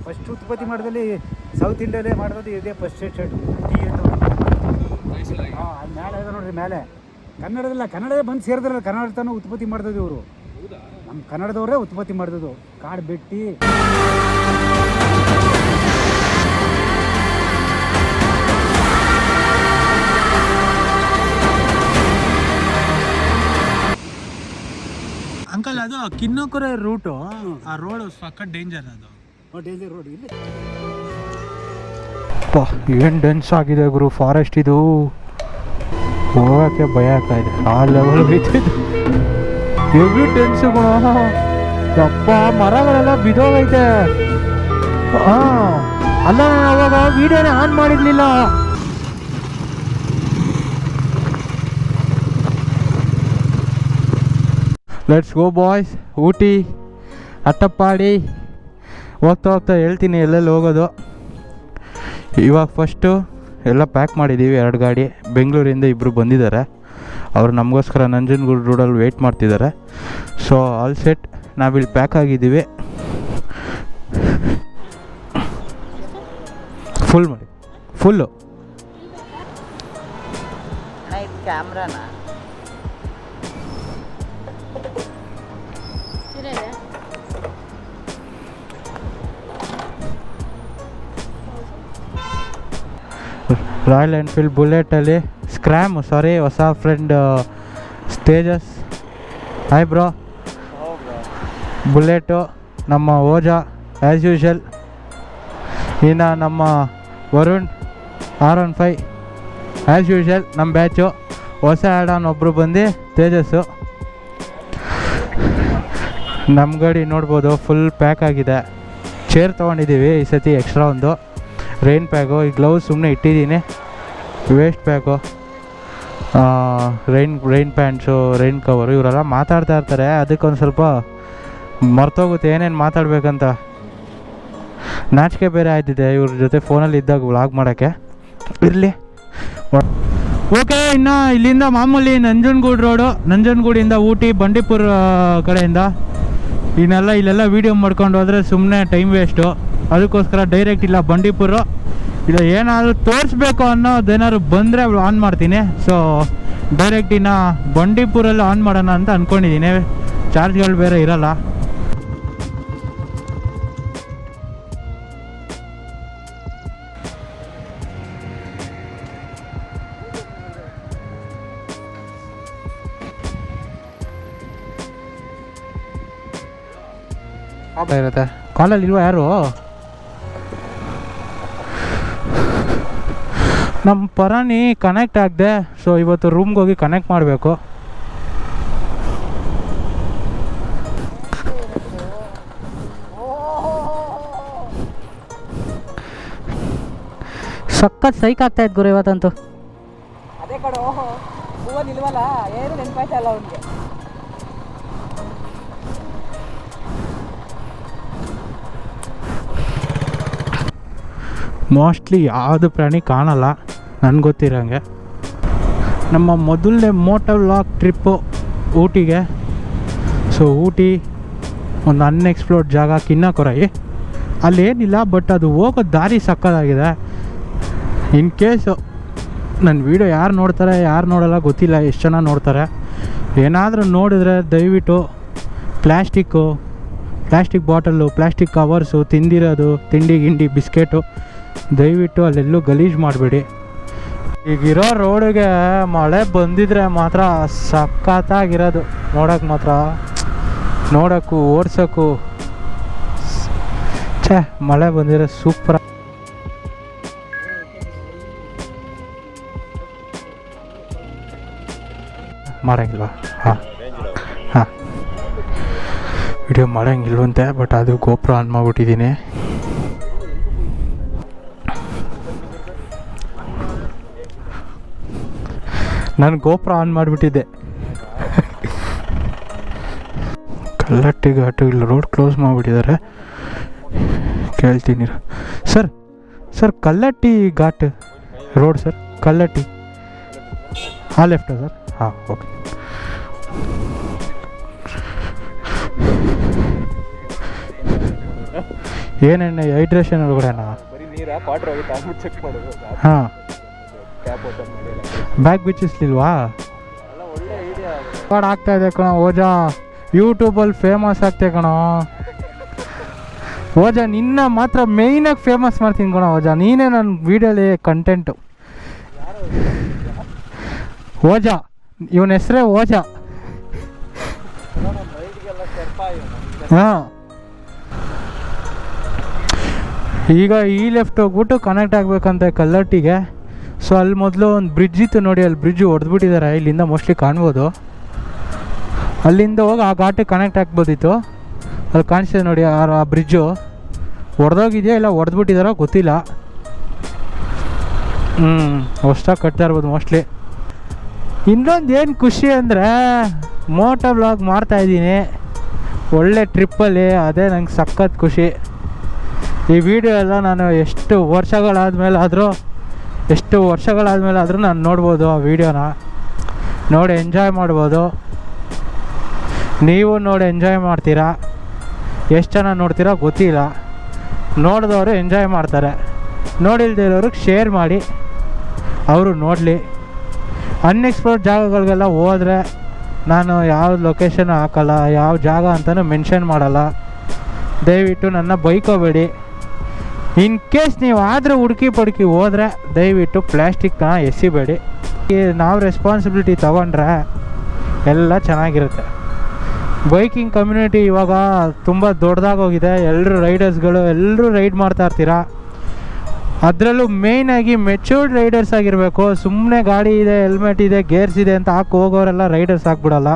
First ಉತ್ಪತ್ತಿ ಮಾಡೋದಲ್ಲಿ south ಇಂಡಿಯಾಲೇ ಮಾಡೋದು ಇದೇ ಫಸ್ಟ್ ಸ್ಟೇಟ್ ಟೀ ಅಂತ. ಹಾಂ ಅದು ಮೇಲೆ ಇದೆ ನೋಡ್ರಿ ಮೇಲೆ. ಕನ್ನಡದೇ ಬಂದು ಸೇರಿದ್ರಲ್ಲ, ಕನ್ನಡ ಉತ್ಪತ್ತಿ ಮಾಡ್ದದ್ದು ಇವರು. ನಮ್ಮ ಕನ್ನಡದವರೇ ಉತ್ಪತ್ತಿ ಮಾಡ್ದದ್ದು. ಕಾಡು ಬೆಟ್ಟಿ ಅಂಕಲ್ ಅದು ಕಿನ್ನೊಕೊರೆ ರೂಟು, ಆ ರೋಡ್ ಸಕ್ಕ ಡೇಂಜರ್. ಅದು ಡೇಂಜರ್ ರೋಡ್. ಇಲ್ಲಿ ಏನು ಡೆನ್ಸ್ ಆಗಿದೆ ಗುರು ಫಾರೆಸ್ಟ್. ಇದು ಹೋಗೋಕ್ಕೆ ಭಯ ಆಗ್ತಾ ಇದೆ. ಆ ಲೆವೆಲ್ ಐತೆ ಹೆವಿ ಡೆನ್ಸ್ ಗುಣ. ಯಪ್ಪ ಮರಗಳೆಲ್ಲ ಬಿದೋಗೈತೆ. ಅಲ್ಲ ನಾನು ಅವಾಗ ವಿಡಿಯೋನೇ ಆನ್ ಮಾಡಿರ್ಲಿಲ್ಲ. Let's go boys. Ooty Attappadi ಹೋಗ್ತಾ ಹೋಗ್ತಾ ಹೇಳ್ತೀನಿ ಎಲ್ಲೆಲ್ಲಿ ಹೋಗೋದು. ಇವಾಗ ಫಸ್ಟು ಎಲ್ಲ ಪ್ಯಾಕ್ ಮಾಡಿದ್ದೀವಿ. 2 ಗಾಡಿ. ಬೆಂಗಳೂರಿಂದ 2 ಬಂದಿದ್ದಾರೆ. ಅವರು ನಮಗೋಸ್ಕರ ನಂಜನಗೂಡು ರೋಡಲ್ಲಿ ವೆಯ್ಟ್ ಮಾಡ್ತಿದ್ದಾರೆ. So all set. ನಾವಿಲ್ಲಿ ಪ್ಯಾಕ್ ಆಗಿದ್ದೀವಿ. ಫುಲ್ ಮಾಡಿ, ಫುಲ್ಲು ಕ್ಯಾಮ್ರಾನ ರಾಯಲ್ ಎನ್ಫೀಲ್ಡ್ ಬುಲೆಟಲ್ಲಿ ಸ್ಕ್ರ್ಯಾಮ್, ಸಾರಿ ಹೊಸ friend Tejas. Hi bro. Bullet ನಮ್ಮ ಓಜಾ ಆ್ಯಸ್ ಯೂಶಲ್. ಇನ್ನು ನಮ್ಮ ವರುಣ್ R15 ಆ್ಯಸ್ ಯೂಶಲ್ ನಮ್ಮ ಬ್ಯಾಚು. ಹೊಸ ಆ್ಯಡ್ ಆನ್ ಒಬ್ಬರು ಬಂದು ತೇಜಸ್ಸು. ನಮ್ಮ ಗಾಡಿ ನೋಡ್ಬೋದು ಫುಲ್ ಪ್ಯಾಕ್ ಆಗಿದೆ. ಚೇರ್ ತೊಗೊಂಡಿದ್ದೀವಿ ಈ ಸತಿ ಎಕ್ಸ್ಟ್ರಾ ಒಂದು. ರೈನ್ ಪ್ಯಾಕು, ಈ ಗ್ಲೌಸ್ ಸುಮ್ಮನೆ ಇಟ್ಟಿದ್ದೀನಿ. Waste pack, rain pants, rain cover. ಇವರೆಲ್ಲ ಮಾತಾಡ್ತಾ ಇರ್ತಾರೆ, ಅದಕ್ಕೊಂದು ಸ್ವಲ್ಪ ಮರ್ತೋಗುತ್ತೆ ಏನೇನು ಮಾತಾಡ್ಬೇಕಂತ. ನಾಚಿಕೆ ಬೇರೆ ಆಯ್ತಿದೆ ಇವ್ರ ಜೊತೆ ಫೋನಲ್ಲಿ ಇದ್ದಾಗ ವ್ಲಾಗ್ ಮಾಡೋಕ್ಕೆ. ಇರಲಿ ಓಕೆ. ಇನ್ನು ಇಲ್ಲಿಂದ ಮಾಮೂಲಿ ನಂಜನಗೂಡು ರೋಡು, ನಂಜನಗೂಡಿಂದ ಊಟಿ ಬಂಡೀಪುರ ಕಡೆಯಿಂದ ಇಲ್ಲೆಲ್ಲ ವೀಡಿಯೋ ಮಾಡ್ಕೊಂಡು ಹೋದರೆ ಸುಮ್ಮನೆ ಟೈಮ್ ವೇಸ್ಟು. ಅದಕ್ಕೋಸ್ಕರ ಡೈರೆಕ್ಟ್ ಇಲ್ಲ ಬಂಡೀಪುರ. ಇಲ್ಲ ಏನಾದರೂ ತೋರಿಸ್ಬೇಕು ಅನ್ನೋದೇನಾದ್ರು ಬಂದರೆ ಆನ್ ಮಾಡ್ತೀನಿ. ಸೊ ಡೈರೆಕ್ಟ್ ಇನ್ನು ಬಂಡೀಪುರಲ್ಲಿ ಆನ್ ಮಾಡೋಣ ಅಂತ ಅಂದ್ಕೊಂಡಿದ್ದೀನಿ. ಚಾರ್ಜ್ಗಳು ಬೇರೆ ಇರಲ್ಲ. ಇರುತ್ತೆ ಕಾಲಲ್ಲಿ ಇಲ್ವಾ ಯಾರು? ನಮ್ಮ ಪರಾಣಿ ಕನೆಕ್ಟ್ ಆಗದೆ. ಸೊ ಇವತ್ತು ರೂಮ್ಗೆ ಹೋಗಿ ಕನೆಕ್ಟ್ ಮಾಡಬೇಕು. ಸಖತ್ ಸೈಕ್ ಆಗ್ತಾ ಇತ್ತು ಗುರು ಇವತ್ತಂತೂ. ಅದೇ ಕಡೆ ಹೂವ ನಿಲ್ವಲ್ಲ, ಏನು ನೆನಪಾಯ್ತಾ ಇಲ್ಲ ಅವ್ನಿಗೆ. ಮೋಸ್ಟ್ಲಿ ಯಾವುದು ಪ್ರಾಣಿ ಕಾಣಲ್ಲ ನನಗೆ ಗೊತ್ತಿರೋಂಗೆ. ನಮ್ಮ ಮೊದಲನೇ ಮೋಟೋ ವ್ಲಾಗ್ ಟ್ರಿಪ್ಪು ಊಟಿಗೆ. ಸೊ ಊಟಿ ಒಂದು ಅನ್ಎಕ್ಸ್ಪ್ಲೋರ್ಡ್ ಜಾಗ ಕಿನ್ನಕೊರೈ. ಅಲ್ಲೇನಿಲ್ಲ, ಬಟ್ ಅದು ಹೋಗೋ ದಾರಿ ಸಕ್ಕತ್ತಾಗಿದೆ. ಇನ್ ಕೇಸು ನನ್ನ ವೀಡಿಯೋ ಯಾರು ನೋಡ್ತಾರೆ ಯಾರು ನೋಡಲ್ಲ ಗೊತ್ತಿಲ್ಲ, ಎಷ್ಟು ಜನ ನೋಡ್ತಾರೆ. ಏನಾದರೂ ನೋಡಿದ್ರೆ ದಯವಿಟ್ಟು ಪ್ಲ್ಯಾಸ್ಟಿಕ್ ಬಾಟಲು, ಪ್ಲ್ಯಾಸ್ಟಿಕ್ ಕವರ್ಸು, ತಿಂದಿರೋದು ತಿಂಡಿ ಗಿಂಡಿ ಬಿಸ್ಕೆಟು ದಯವಿಟ್ಟು ಅಲ್ಲೆಲ್ಲೂ ಗಲೀಜು ಮಾಡಬೇಡಿ. ಈಗಿರೋ ರೋಡಿಗೆ ಮಳೆ ಬಂದಿದ್ರೆ ಮಾತ್ರ ಸಖತ್ತಾಗಿರೋದು. ನೋಡೋಕ್ಕೂ ಓಡ್ಸೋಕ್ಕೂ ಮಳೆ ಬಂದಿರೋ ಸೂಪರ್. ಮಾಡೋಂಗಿಲ್ವಾ? ಹಾಂ ವಿಡಿಯೋ ಮಾಡೋಂಗಿಲ್ವಂತೆ, ಬಟ್ ಅದು ಗೋಪುರ ಆನ್ ಮಾಡಿಬಿಟ್ಟಿದ್ದೀನಿ. ನಾನು ಗೋಪುರ ಆನ್ ಮಾಡಿಬಿಟ್ಟಿದ್ದೆ. ಕಲ್ಲಟ್ಟಿ ಘಾಟು ಇಲ್ಲಿ ರೋಡ್ ಕ್ಲೋಸ್ ಮಾಡಿಬಿಟ್ಟಿದ್ದಾರೆ. ಕೇಳ್ತೀನಿ ಸರ್ ಕಲ್ಲಟ್ಟಿ ಘಾಟ್ ರೋಡ್ ಸರ್, ಕಲ್ಲಟ್ಟಿ ಹಾಂ ಲೆಫ್ಟಾ ಸರ್? ಹಾಂ ಓಕೆ. ಏನೆಣ್ಣೆ ಹೈಡ್ರೇಷನ್ ಒಳಗಡೆನಾ? ಬರೀ ನೀರಾ ಕ್ವಾರ್ಟರ್ ಹೋಗುತ್ತೆ ಅಂದ್ಬಿಟ್ಟು ಚೆಕ್ ಮಾಡೋದು. ಹಾಂ, ಕ್ಯಾಪ್ ಓಪನ್ ಮಾಡಿ ಬ್ಯಾಗ್ ಬಿಚ್ಚಿಸ್ಲಿಲ್ವಾ? ಎಲ್ಲ ಒಳ್ಳೆ ಐಡಿಯಾ. ರೆಕಾರ್ಡ್ ಆಗ್ತಾ ಇದೆ ಕಣೋ ಓಜಾ, ಯೂಟ್ಯೂಬಲ್ಲಿ ಫೇಮಸ್ ಆಗ್ತೆ ಕಣೋ ಓಜಾ. ನಿನ್ನ ಮಾತ್ರ ಮೇಯ್ನಾಗಿ ಫೇಮಸ್ ಮಾಡ್ತೀನಿ ಕಣೋ ಓಜಾ, ನೀನೇ ನನ್ನ ವೀಡಿಯೋಲಿ ಕಂಟೆಂಟು. ಓಜಾ, ಇವನ ಹೆಸರೇ ಓಜಾ. ಹಾಂ, ಈಗ ಈ ಲೆಫ್ಟ್ ಹೋಗ್ಬಿಟ್ಟು ಕನೆಕ್ಟ್ ಆಗಬೇಕಂತೆ ಕಲ್ಲಟ್ಟಿಗೆ. ಸೊ ಅಲ್ಲಿ ಮೊದಲು ಒಂದು ಬ್ರಿಡ್ಜ್ ಇತ್ತು ನೋಡಿ, ಅಲ್ಲಿ ಬ್ರಿಡ್ಜು ಹೊಡೆದ್ಬಿಟ್ಟಿದ್ದಾರೆ, ಇಲ್ಲಿಂದ ಮೋಸ್ಟ್ಲಿ ಕಾಣ್ಬೋದು. ಅಲ್ಲಿಂದ ಹೋಗಿ ಆ ಘಾಟಿಗೆ ಕನೆಕ್ಟ್ ಆಗ್ಬೋದಿತ್ತು. ಅಲ್ಲಿ ಕಾಣಿಸ್ತಿದೆ ನೋಡಿ ಆ ಬ್ರಿಡ್ಜು ಹೊಡೆದೋಗಿದೆಯಾ ಇಲ್ಲ ಹೊಡೆದ್ಬಿಟ್ಟಿದಾರೋ ಗೊತ್ತಿಲ್ಲ. ಹೊಸ್ದಾಗಿ ಕಟ್ತಾ ಇರ್ಬೋದು ಮೋಸ್ಟ್ಲಿ. ಇನ್ನೊಂದು ಏನು ಖುಷಿ ಅಂದರೆ ಮೋಟೋ ವ್ಲಾಗ್ ಮಾಡ್ತಾಯಿದ್ದೀನಿ ಒಳ್ಳೆ ಟ್ರಿಪ್ಪಲ್ಲಿ, ಅದೇ ನಂಗೆ ಸಖತ್ ಖುಷಿ. ಈ ವಿಡಿಯೋ ಎಲ್ಲ ನಾನು ಎಷ್ಟು ವರ್ಷಗಳಾದಮೇಲೆ ಆದರೂ ನಾನು ನೋಡ್ಬೋದು, ಆ ವಿಡಿಯೋನ ನೋಡಿ ಎಂಜಾಯ್ ಮಾಡ್ಬೋದು. ನೀವು ನೋಡಿ ಎಂಜಾಯ್ ಮಾಡ್ತೀರಾ, ಎಷ್ಟು ಜನ ನೋಡ್ತೀರಾ ಗೊತ್ತಿಲ್ಲ. ನೋಡಿದವರು ಎಂಜಾಯ್ ಮಾಡ್ತಾರೆ, ನೋಡಿಲ್ದೇ ಇರೋರಿಗೆ ಶೇರ್ ಮಾಡಿ ಅವರು ನೋಡಲಿ. ಅನ್ಎಕ್ಸ್ಪ್ಲೋರ್ಡ್ ಜಾಗಗಳಿಗೆಲ್ಲ ಹೋದರೆ ನಾನು ಯಾವ ಲೊಕೇಶನ್ ಹಾಕಲ್ಲ, ಯಾವ ಜಾಗ ಅಂತಲೂ ಮೆನ್ಷನ್ ಮಾಡಲ್ಲ. ದಯವಿಟ್ಟು ನನ್ನ ಬೈಕೋಬೇಡಿ. ಇನ್ ಕೇಸ್ ನೀವು ಆದರೂ ಹುಡುಕಿ ಪಡುಕಿ ಹೋದರೆ ದಯವಿಟ್ಟು ಪ್ಲ್ಯಾಸ್ಟಿಕ್ನ ಎಸಿಬೇಡಿ. ನಾವು ರೆಸ್ಪಾನ್ಸಿಬಿಲಿಟಿ ತೊಗೊಂಡ್ರೆ ಎಲ್ಲ ಚೆನ್ನಾಗಿರುತ್ತೆ. ಬೈಕಿಂಗ್ ಕಮ್ಯುನಿಟಿ ಇವಾಗ ತುಂಬ ದೊಡ್ಡದಾಗೋಗಿದೆ. ಎಲ್ಲರೂ ರೈಡರ್ಸ್ಗಳು ಎಲ್ಲರೂ ರೈಡ್ ಮಾಡ್ತಾ ಇರ್ತೀರ. ಅದರಲ್ಲೂ ಮೇಯ್ನಾಗಿ ಮೆಚೂರ್ಡ್ ರೈಡರ್ಸ್ ಆಗಿರಬೇಕು. ಸುಮ್ಮನೆ ಗಾಡಿ ಇದೆ, ಹೆಲ್ಮೆಟ್ ಇದೆ, ಗೇರ್ಸ್ ಇದೆ ಅಂತ ಹಾಕಿ ಹೋಗೋರೆಲ್ಲ ರೈಡರ್ಸ್ ಆಗಿಬಿಡಲ್ಲ.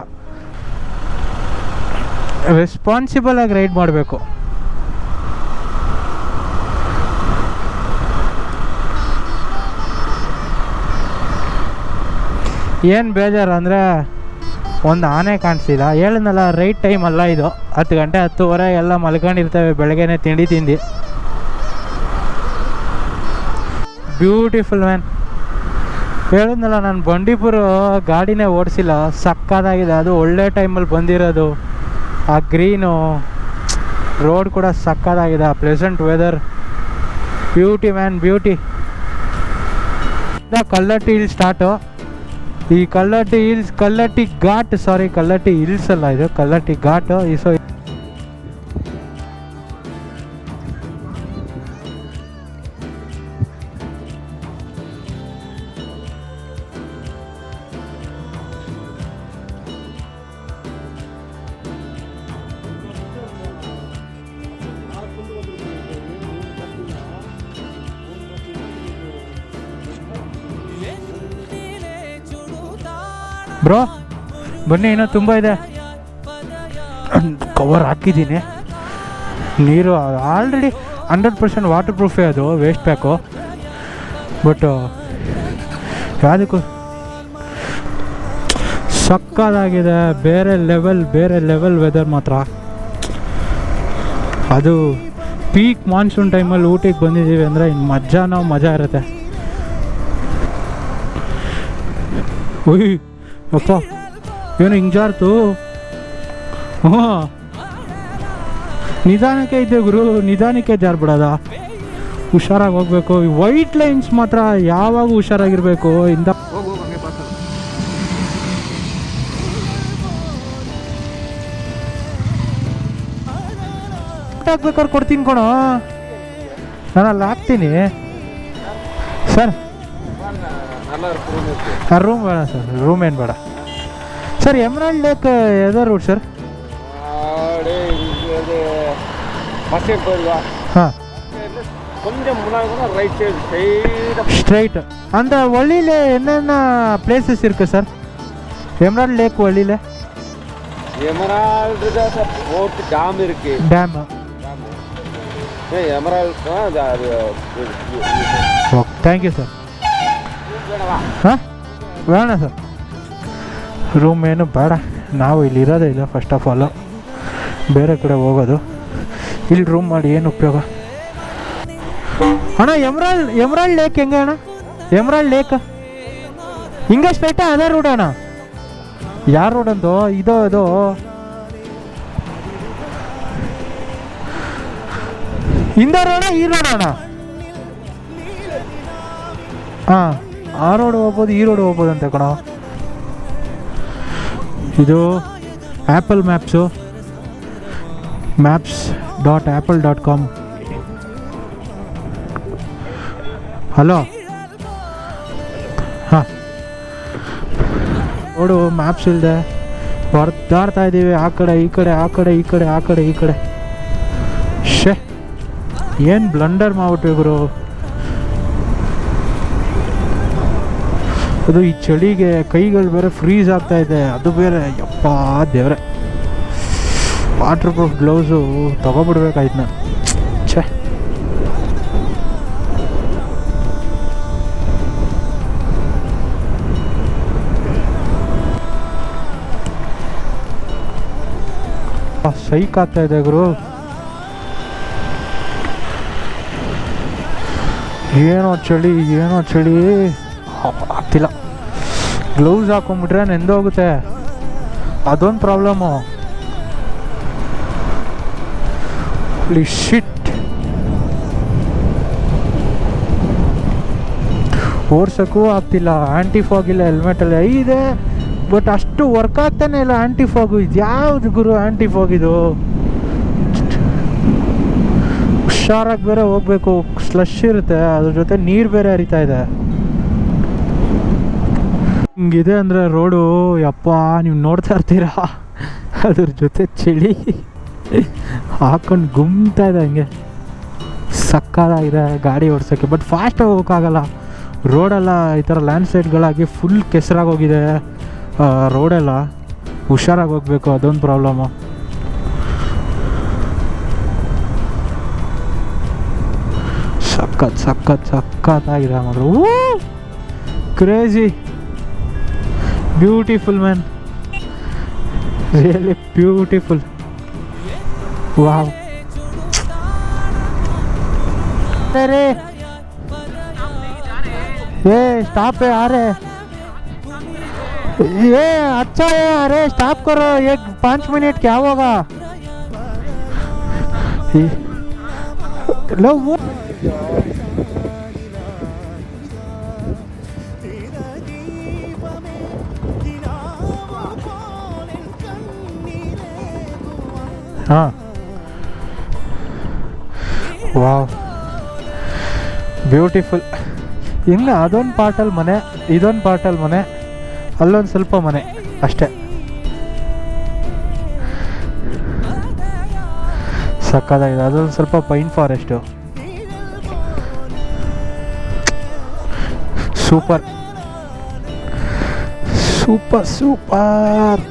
ರೆಸ್ಪಾನ್ಸಿಬಲ್ ಆಗಿ ರೈಡ್ ಮಾಡಬೇಕು. ಏನು ಬೇಜಾರು ಅಂದರೆ ಒಂದು ಆನೆ ಕಾಣಿಸಿಲ್ಲ. ಹೇಳಿದ್ನಲ್ಲ ರೈಟ್ ಟೈಮ್ ಅಲ್ಲ ಇದು, 10 ಗಂಟೆ 10:30 ಎಲ್ಲ ಮಲ್ಕೊಂಡಿರ್ತೇವೆ ಬೆಳಗ್ಗೆನೆ ತಿಂಡಿ ತಿಂದು. Beautiful man. ಹೇಳಿದ್ನಲ್ಲ ನಾನು ಬಂಡೀಪುರ ಗಾಡಿನೇ ಓಡಿಸಿಲ್ಲ, ಸಕ್ಕತ್ತಾಗಿದೆ. ಅದು ಒಳ್ಳೆ ಟೈಮಲ್ಲಿ ಬಂದಿರೋದು. ಆ ಗ್ರೀನು ರೋಡ್ ಕೂಡ ಸಕ್ಕತ್ತಾಗಿದೆ, ಆ pleasant weather. Beauty man, beauty. Kallatti hills start. ಈ Kallatti hills, Kallatti ghat, sorry Kallatti hills ಅಲ್ಲ ಇದು, ಕಲ್ಲಟ್ಟಿ ಘಾಟು. ಸೊ ಬ್ರೋ ಬನ್ನಿ, ಇನ್ನೂ ತುಂಬ ಇದೆ. ಕವರ್ ಹಾಕಿದ್ದೀನಿ. ನೀರು ಆಲ್ರೆಡಿ 100% ವಾಟರ್ ಪ್ರೂಫೇ, ಅದು ವೇಸ್ಟ್ ಪ್ಯಾಕು. ಬಟ್ ಯಾವುದಕ್ಕೂ ಸಕ್ಕತ್ತಾಗಿದೆ. ಬೇರೆ ಲೆವೆಲ್ ವೆದರ್ ಮಾತ್ರ. ಅದು ಪೀಕ್ ಮಾನ್ಸೂನ್ ಟೈಮಲ್ಲಿ ಊಟಿಗೆ ಬಂದಿದ್ದೀವಿ ಅಂದರೆ ಇನ್ನು ಮಜಾ ಇರುತ್ತೆ. ಓಯ್ ಅಪ್ಪ, ಏನು ಹಿಂಗಾರ್ತು. ಹಾಂ, ನಿಧಾನಕ್ಕೆ ಇದ್ದೆ ಗುರು, ನಿಧಾನಕ್ಕೆ ಜಾರ್ಬಿಡೋದ. ಹುಷಾರಾಗಿ ಹೋಗ್ಬೇಕು. ಈ ವೈಟ್ ಲೈನ್ಸ್ ಮಾತ್ರ ಯಾವಾಗ ಹುಷಾರಾಗಿರ್ಬೇಕು. ಇಂದ ಹಾಕ್ಬೇಕಾದ್ರೆ ಕೊಡ್ತೀನಿ ಕೊಡೋ, ನಾನು ಅಲ್ಲಿ ಹಾಕ್ತೀನಿ ಸರ್. ರೂಮ್ ಬೇಡ ಸರ್, ರೂಮ್ ಏನು ಬೇಡ ಸರ್. ಎಮರಾಲ್ಡ್ ಲೇಕ್ ಯಾವುದೋ ರೂಟ್ ಸರ್? ಹಾಂ, ಸ್ಟ್ರೈಟ್ அந்த வழியில் என்னென்ன பிளேசஸ் இருக்குது சார்? எமரால்ட் லேக் வழியில் எமரால்டு தான் சார். போட் டேம் இருக்கு. டேம் எமரால்டு தான் அது. Okay, thank you sir. ಹಾಂ, ಬೇಡ ಸರ್, ರೂಮ್ ಏನು ಬೇಡ. ನಾವು ಇಲ್ಲಿ ಇರೋದೇ ಇಲ್ಲ. ಫಸ್ಟ್ ಆಫ್ ಆಲು ಬೇರೆ ಕಡೆ ಹೋಗೋದು. ಇಲ್ಲಿ ರೂಮ್ ಮಾಡಿ ಏನು ಉಪಯೋಗ ಅಣ್ಣ? ಎಮರಾಲ್ಡ್ ಲೇಕ್ ಹೆಂಗೆ ಅಣ್ಣ? ಎಮರಾಲ್ಡ್ ಲೇಕ್ ಹಿಂಗೆ ಸ್ಟ್ರೈಟಾ? ಅದೇ ರೋಡ್ ಅಣ್ಣ? ಯಾರು ರೋಡ್ ಅಂದು? ಇದು ಇಂದ ರೋಡ ಈ ರೋಡ್ ಅಣ್ಣ? ಹಾಂ, ಆ ರೋಡ್ ಹೋಗ್ಬೋದು, ಈ ರೋಡ್ ಹೋಗ್ಬೋದು ಅಂತ ಕಣ. ಇದು ಆ್ಯಪಲ್ maps.apple.com. ಹಲೋ, ಹಾಂ, ನೋಡು ಮ್ಯಾಪ್ಸ್ ಇಲ್ಲದೆ ಹೊರದಾಡ್ತಾ ಇದ್ದೀವಿ. ಆ ಕಡೆ ಈ ಕಡೆ, ಆ ಕಡೆ ಈ ಕಡೆ, ಆ ಕಡೆ ಈ ಕಡೆ. ಶೇ, ಏನು ಬ್ಲಂಡರ್ ಮಾಡ್ಬಿಟ್ವಿ ಗುರು. ಅದು ಈ ಚಳಿಗೆ ಕೈಗಳು ಬೇರೆ ಫ್ರೀಸ್ ಆಗ್ತಾ ಇದೆ, ಅದು ಬೇರೆ. ಯಪ್ಪ ದೇವ್ರೆ, ವಾಟರ್ ಪ್ರೂಫ್ ಗ್ಲೌಸು ತೊಗೊಬಿಡ್ಬೇಕಾಯ್ತು ನಾನು. ಛೇ, ಸೈಕ್ ಆಗ್ತಾ ಇದೆ ಗುರು. ಏನೋ ಚಳಿ ಆಗ್ತಿಲ್ಲ. ಗ್ಲೌಸ್ ಹಾಕೊಂಡ್ಬಿಟ್ರೆ ನೆಂದೋಗುತ್ತೆ, ಅದೊಂದು ಪ್ರಾಬ್ಲಮ್ಮು. ಶಿಟ್, ಓಡ್ಸೋಕ್ಕೂ ಆಗ್ತಿಲ್ಲ. ಆ್ಯಂಟಿ ಫಾಗ್ ಇಲ್ಲ ಹೆಲ್ಮೆಟಲ್ಲಿ ಇದೆ, ಬಟ್ ಅಷ್ಟು ವರ್ಕ್ ಆಗ್ತಾನೆ ಇಲ್ಲ ಆ್ಯಂಟಿ ಫಾಗು. ಇದು ಯಾವುದು ಗುರು ಆ್ಯಂಟಿ ಫಾಗ್ ಇದು? ಹುಷಾರಾಗಿ ಬೇರೆ ಹೋಗ್ಬೇಕು, ಸ್ಲಶ್ ಇರುತ್ತೆ, ಅದ್ರ ಜೊತೆ ನೀರು ಬೇರೆ ಹರಿತಾ ಇದೆ. ಹಿಂಗಿದೆ ಅಂದರೆ ರೋಡು, ಯಪ್ಪ ನೀವು ನೋಡ್ತಾ ಇರ್ತೀರಾ, ಅದ್ರ ಜೊತೆ ಚಳಿ ಹಾಕೊಂಡು ಗುಮ್ತಾ ಇದೆ. ಹಂಗೆ ಸಕ್ಕತ್ತಾಗಿದೆ ಗಾಡಿ ಓಡಿಸೋಕ್ಕೆ, ಬಟ್ ಫಾಸ್ಟಾಗಿ ಹೋಗೋಕ್ಕಾಗಲ್ಲ. ರೋಡೆಲ್ಲ ಈ ಥರ ಲ್ಯಾಂಡ್ ಸ್ಲೈಡ್ಗಳಾಗಿ ಫುಲ್ ಕೆಸರಾಗೋಗಿದೆ ರೋಡೆಲ್ಲ. ಹುಷಾರಾಗಿ ಹೋಗ್ಬೇಕು, ಅದೊಂದು ಪ್ರಾಬ್ಲಮ್ಮು. ಸಕ್ಕತ್ತಾಗಿದೆ ಮಾತ್ರ. Crazy beautiful man, really beautiful. Wow. अरे ये स्टॉप पे आ रहे, ये अच्छा है. अरे स्टॉप करो, 5 मिनट क्या होगा? लो वो हाँ, ವಾವ್ ಬ್ಯೂಟಿಫುಲ್. ಹಿಂಗೆ ಅದೊಂದು ಪಾರ್ಟಲ್ಲಿ ಮನೆ, ಇದೊಂದು ಪಾರ್ಟಲ್ಲಿ ಮನೆ, ಅಲ್ಲೊಂದು ಸ್ವಲ್ಪ ಮನೆ ಅಷ್ಟೇ. ಸಕ್ಕತ್ತಾಗಿದೆ. ಅದೊಂದು ಸ್ವಲ್ಪ pine forest. Super super super.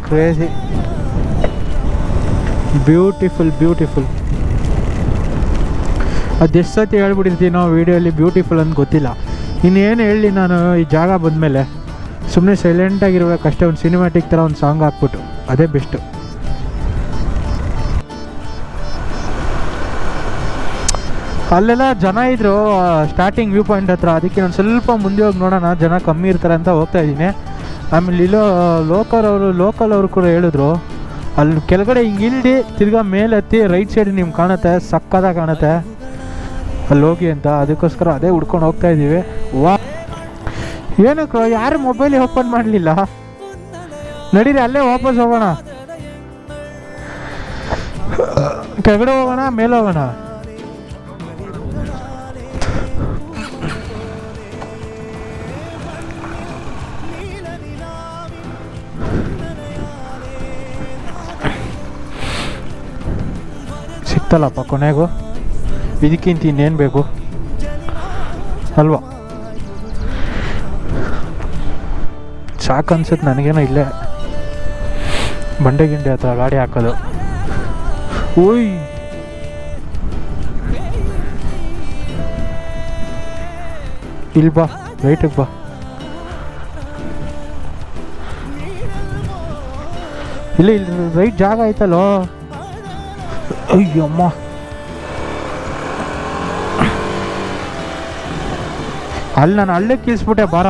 Crazy beautiful. ಅದೆಷ್ಟು ಸತಿ ಹೇಳ್ಬಿಟ್ಟಿರ್ತೀನೋ ವೀಡಿಯೋಲಿ ಬ್ಯೂಟಿಫುಲ್ ಅಂತ ಗೊತ್ತಿಲ್ಲ. ಇನ್ನೇನು ಹೇಳಿ ನಾನು ಈ ಜಾಗ ಬಂದಮೇಲೆ. ಸುಮ್ಮನೆ ಸೈಲೆಂಟಾಗಿರ್ಬೇಕಷ್ಟೇ, ಒಂದು ಸಿನಿಮ್ಯಾಟಿಕ್ ಥರ ಒಂದು ಸಾಂಗ್ ಹಾಕ್ಬಿಟ್ಟು, ಅದೇ ಬೆಸ್ಟು. ಅಲ್ಲೆಲ್ಲ ಜನ ಇದ್ದರು ಸ್ಟಾರ್ಟಿಂಗ್ ವ್ಯೂ ಪಾಯಿಂಟ್ ಹತ್ರ, ಅದಕ್ಕೆ ನಾನು ಸ್ವಲ್ಪ ಮುಂದೆ ಹೋಗಿ ನೋಡೋಣ, ಜನ ಕಮ್ಮಿ ಇರ್ತಾರೆ ಅಂತ ಹೋಗ್ತಾ ಇದ್ದೀನಿ. ಆಮೇಲೆ ಇಲ್ಲೋ ಲೋಕಲ್ ಅವರು ಕೂಡ ಹೇಳಿದ್ರು, ಅಲ್ಲಿ ಕೆಳಗಡೆ ಹಿಂಗೆ ಇಲ್ಡಿ ತಿರ್ಗಾ ಮೇಲೆ ಹತ್ತಿ ರೈಟ್ ಸೈಡ್ ನಿಮ್ಗೆ ಕಾಣುತ್ತೆ, ಸಕ್ಕದಾಗ ಕಾಣುತ್ತೆ, ಅಲ್ಲಿ ಹೋಗಿ ಅಂತ. ಅದಕ್ಕೋಸ್ಕರ ಅದೇ ಹುಡ್ಕೊಂಡು ಹೋಗ್ತಾ ಇದ್ದೀವಿ. ವಾ, ಏನಕ್ಕೆ ಯಾರು ಮೊಬೈಲ್ ಓಪನ್ ಮಾಡಲಿಲ್ಲ? ನಡೀರಿ ಅಲ್ಲೇ ವಾಪಸ್ ಹೋಗೋಣ, ಕೆಳಗಡೆ ಹೋಗೋಣ, ಮೇಲೆ ಹೋಗೋಣ. ಸಿಕ್ತಲ್ಲಪ್ಪ ಕೊನೆಗೂ, ಇದಕ್ಕಿಂತ ಇನ್ನೇನು ಬೇಕು ಅಲ್ವಾ? ಸಾಕು ಅನ್ಸುತ್ತೆ ನನಗೇನೋ ಇಲ್ಲೇ ಬಂಡೆ ಗಿಂಡೆ ಹತ್ರ ಗಾಡಿ ಹಾಕೋದು. ಓಯ್, ಇಲ್ಲಿ ಬಾ, ರೈಟಿಗೆ ಬಾ. ಇಲ್ಲಿ ರೈಟ್ ಜಾಗ ಆಯ್ತಲ್ಲೋ. ಅಯ್ಯಮ್ಮ, ಅಲ್ಲಿ ನಾನು ಅಲ್ಲೇ ಕೀಳ್ಸ್ಬಿಟ್ಟೆ. ಬಾರ,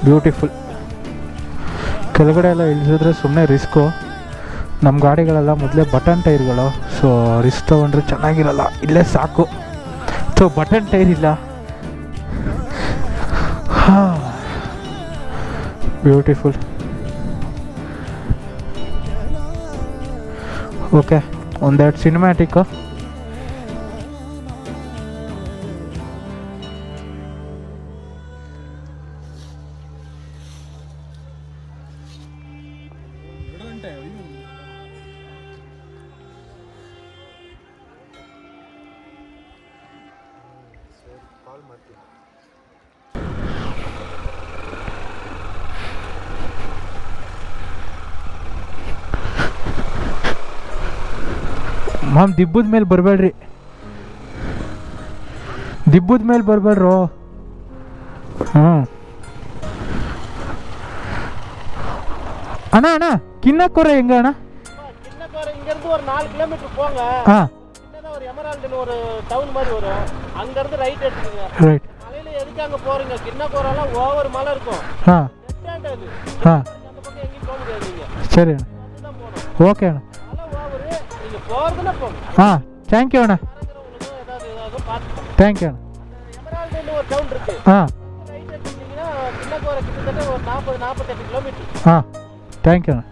ಬ್ಯೂಟಿಫುಲ್. ಕೆಳಗಡೆ ಎಲ್ಲ ಇಳಿಸಿದ್ರೆ ಸುಮ್ಮನೆ ರಿಸ್ಕು. ನಮ್ಮ ಗಾಡಿಗಳೆಲ್ಲ ಮೊದಲೇ ಬಟನ್ ಟೈರ್ಗಳು, ಸೊ ರಿಸ್ಕ್ ತೊಗೊಂಡ್ರೆ ಚೆನ್ನಾಗಿರಲ್ಲ. ಇಲ್ಲೇ ಸಾಕು. ಸೊ ಬಟನ್ ಟೈರ್ ಇಲ್ಲ. ಬ್ಯೂಟಿಫುಲ್. ಓಕೆ, ಒಂದೆರಡು ಸಿನಿಮ್ಯಾಟಿಕ್ಕು. ಮಾಮ್, ದಿಬ್ಬದ ಮೇಲೆ ಬರಬೇಡ್ರಿ. ದಿಬ್ಬದ ಮೇಲೆ ಬರಬೇಡ್ರು. ಅಣ್ಣ கிண்ணக்கோரை எங்க அண்ணா? கிண்ணக்கோரை இங்கேருந்து ஒரு 4 கிலோமீட்டர் போங்க. சின்னதாக ஒரு எமரால்டுன்னு ஒரு டவுன் மாதிரி வரும். அங்கேருந்து ரைட் எடுத்துக்கங்க. ரைட். மலையில் எதுக்கு அங்கே போகிறீங்க? கிண்ணக்கோரெல்லாம் ஓவர் மலை இருக்கும். ரெஸ்டாண்ட் அது. அந்த பக்கம் எங்கேயும் போக முடியாது நீங்கள். சரி அண்ணா. தான் போகணும். ஓகே அண்ணா. மலை ஓவரு. நீங்கள் போகிறதுனா போங்க. தேங்க்யூ அண்ணா. ஏதாவது பார்த்து. தேங்க்யூ அண்ணா. எமரால்டுன்னு ஒரு டவுன் இருக்கு. ரைட் எடுத்துக்கிட்டிங்கன்னா கிண்ணக்கோரை கிட்டத்தட்ட ஒரு 40-48 கிலோமீட்டர். தேங்க்யூ அண்ணா.